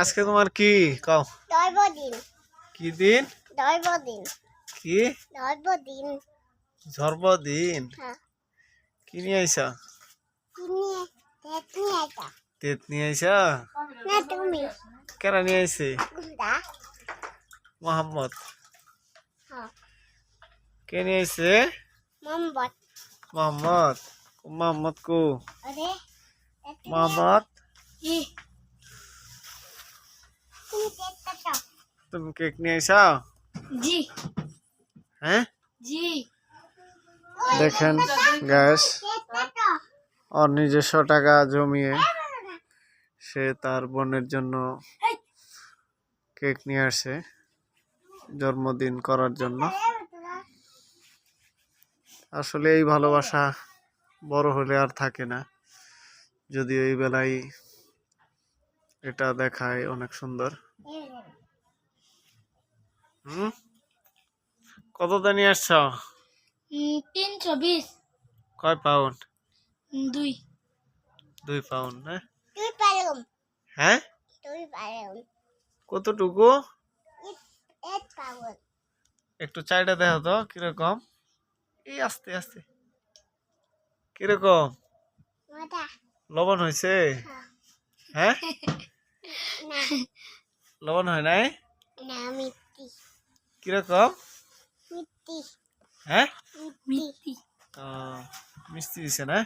আজকে তোমার কি কও? জন্মদিন। কি দিন? জন্মদিন। কি জন্মদিন। জন্মদিন? হ্যাঁ। কি নিয়ে আইছা? তেত নিয়ে আইতা। তেত নিয়ে আইছা? না তুমি। কেরা নিয়ে আইছে? গুন্ডা। মোহাম্মদ। হ্যাঁ। কে নিয়ে আইছে? মোমবাত। মোহাম্মদ। মোহাম্মদ কো? আরে মোহাম্মদ কি? তুমি তেতটা তো। তুমি কেক নিয়ে আইছা? জি। হ্যাঁ? জি। দেখেন গ্যাস ওর নিজস্ব টাকা জমিয়ে সে তার বোনের জন্য কেক নিয়ে আসে জন্মদিন করার জন্য। আসলে এই ভালোবাসা বড় হলে আর থাকে না, যদিও এই বেলায় এটা দেখায় অনেক সুন্দর। কত দিয়ে নিয়ে আসছ? 320। কয় পাউন্ড? 2। 2 পাউন্ড। হ্যাঁ তুই পারুম। হ্যাঁ, তুই পারুম। কতটুকু? 8 পাউন্ড। একটু চাইটা দেখো তো কিরকম। এই আস্তে আস্তে কিরকম মাটা। লবণ হয়েছে? হ্যাঁ না। লবণ হয় নাই? না মিষ্টি। কিরকম? মিষ্টি। হ্যাঁ মিষ্টি। মিষ্টি দিছে না?